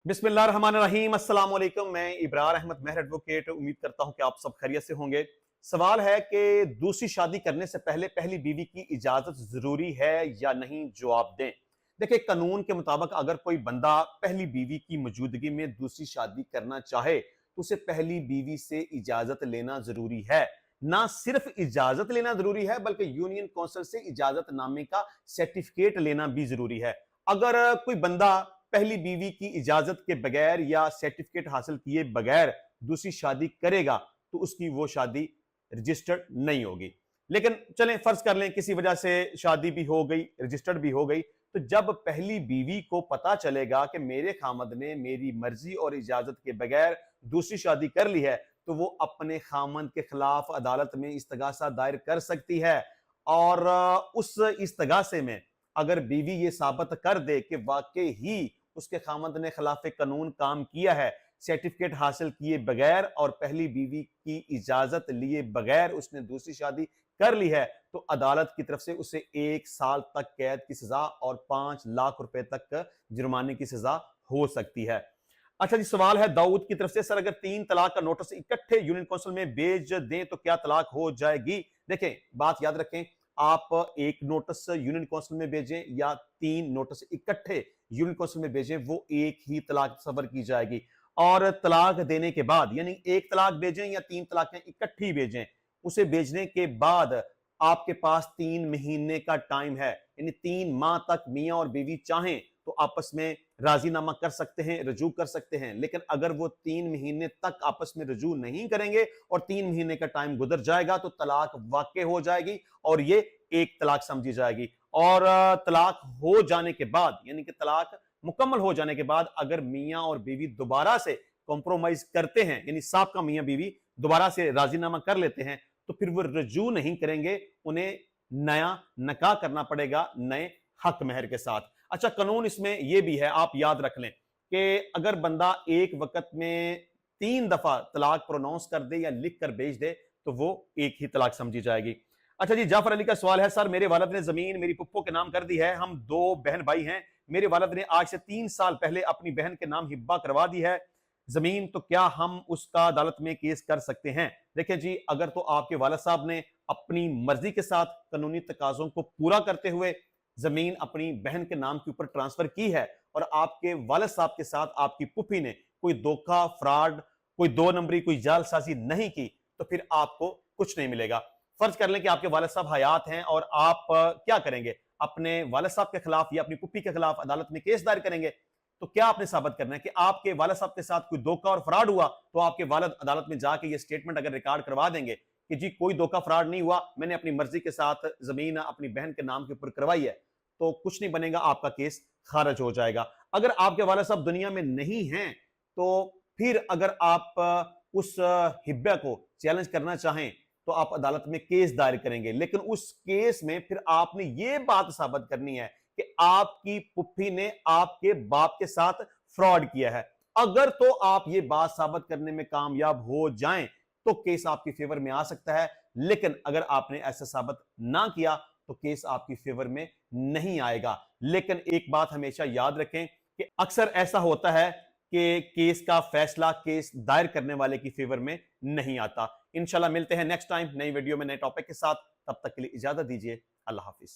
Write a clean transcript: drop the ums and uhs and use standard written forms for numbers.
बिस्मिल्लाहिर्रहमानिर्रहीम अस्सलाम वालेकुम। मैं इब्रार अहमद मेहर एडवोकेट उम्मीद करता हूं कि आप सब खैरियत से होंगे। सवाल है कि दूसरी शादी करने से पहले पहली बीवी की इजाजत जरूरी है या नहीं? जवाब दें। देखिए, कानून के मुताबिक अगर कोई बंदा पहली बीवी की मौजूदगी में दूसरी शादी करना चाहे तो उसे पहली बीवी से इजाजत लेना जरूरी है। ना सिर्फ इजाजत लेना जरूरी है बल्कि यूनियन काउंसिल से इजाजत नामे का सर्टिफिकेट लेना भी जरूरी है। अगर कोई बंदा पहली बीवी की इजाजत के बगैर या सर्टिफिकेट हासिल किए बगैर दूसरी शादी करेगा तो उसकी वो शादी रजिस्टर्ड नहीं होगी। लेकिन चलें फर्ज कर लें किसी वजह से शादी भी हो गई, रजिस्टर्ड भी हो गई, तो जब पहली बीवी को पता चलेगा कि मेरे खामद ने मेरी मर्जी और इजाजत के बगैर दूसरी शादी कर ली है तो वो अपने खामद के खिलाफ अदालत में इस्तगासा दायर कर सकती है। और उस इस्तगासे में अगर बीवी ये साबित कर दे कि वाकई ही उसके खामद ने खिलाफ कानून काम किया है, सर्टिफिकेट हासिल किए बगैर और पहली बीवी की इजाजत लिए बगैर उसने दूसरी शादी कर ली है, तो अदालत की तरफ से उसे 1 साल तक कैद की सजा और 5 लाख रुपए तक जुर्माने की सजा हो सकती है। अच्छा जी, सवाल है दाऊद की तरफ से, सर अगर 3 तलाक का नोटिस इकट्ठे यूनियन काउंसिल में भेज दें तो क्या तलाक हो जाएगी? देखें, बात याद रखें, आप एक नोटिस यूनियन काउंसिल में भेजें या 3 नोटिस इकट्ठे यूनियन काउंसिल में भेजें, वो एक ही तलाक सबर की जाएगी। और तलाक देने के बाद यानी एक तलाक भेजें या 3 तलाकें इकट्ठी भेजें, उसे भेजने के बाद आपके पास 3 महीने का टाइम है, यानी 3 माह तक मियां और बीवी चाहें तो आपस में राजीनामा कर सकते हैं, रजू कर सकते हैं। लेकिन अगर वो 3 महीने तक आपस में रजू नहीं करेंगे और 3 महीने का टाइम गुजर जाएगा तो तलाक वाक़ई हो जाएगी और ये एक तलाक समझी जाएगी। और तलाक हो जाने के बाद यानी कि तलाक मुकम्मल हो जाने के बाद अगर मियां और बीवी दोबारा से कॉम्प्रोमाइज करते हैं, यानी साबका मियां बीवी दोबारा से राजीनामा कर लेते हैं, तो फिर वो रजू नहीं करेंगे, उन्हें नया निकाह करना पड़ेगा नए हक महर के साथ। अच्छा, कानून इसमें यह भी है, आप याद रख लें कि अगर बंदा एक वक्त में 3 दफा तलाक प्रोनाउंस कर दे या लिख कर भेज दे तो वो एक ही तलाक समझी जाएगी। अच्छा जी, जाफर अली का सवाल है, सर मेरे वालिद ने जमीन मेरी पुप्पो के नाम कर दी है, हम 2 बहन भाई हैं, मेरे वालिद ने आज से 3 साल पहले अपनी बहन के नाम हिब्बा करवा दी है जमीन, तो क्या हम उसका अदालत में केस कर सकते हैं? देखिए जी, अगर तो आपके वालिद साहब ने अपनी मर्जी के साथ कानूनी तकाजों को पूरा करते हुए जमीन अपनी बहन के नाम के ऊपर ट्रांसफर की है और आपके वालिद साहब के साथ आपकी पुप्पी ने कोई धोखा, फ्रॉड, कोई 2 नंबरी, कोई जालसाजी नहीं की, तो फिर आपको कुछ नहीं मिलेगा। फर्ज कर लें कि आपके वालिद साहब हयात हैं और आप क्या करेंगे? अपने वालिद साहब के खिलाफ या अपनी पुप्पी के खिलाफ अदालत में केस दायर करेंगे। तो क्या आपने साबित करना है कि आपके वालिद साहब के साथ कोई धोखा और फ्रॉड हुआ, तो आपके वालिद अदालत में जाके ये स्टेटमेंट अगर रिकॉर्ड करवा देंगे कि जी कोई धोखा फ्रॉड नहीं हुआ, मैंने अपनी मर्जी के साथ जमीन अपनी बहन के नाम के ऊपर करवाई है, तो कुछ नहीं बनेगा, आपका केस खारिज हो जाएगा। अगर आपके वालिद साहब दुनिया में नहीं हैं तो फिर अगर आप उस हिब्बा को चैलेंज करना चाहें तो आप अदालत में केस दायर करेंगे, लेकिन उस केस में फिर आपने ये बात साबित करनी है कि आपकी पुप्पी ने आपके बाप के साथ फ्रॉड किया है। अगर तो आप ये बात साबित करने में कामयाब हो जाएं तो केस आपके फेवर में आ सकता है, लेकिन अगर आपने ऐसा साबित ना किया तो केस आपकी फेवर में नहीं आएगा। लेकिन एक बात हमेशा याद रखें कि अक्सर ऐसा होता है कि केस का फैसला केस दायर करने वाले की फेवर में नहीं आता। इंशाल्लाह मिलते हैं नेक्स्ट टाइम नई वीडियो में नए टॉपिक के साथ, तब तक के लिए इजाजत दीजिए। अल्लाह हाफिज।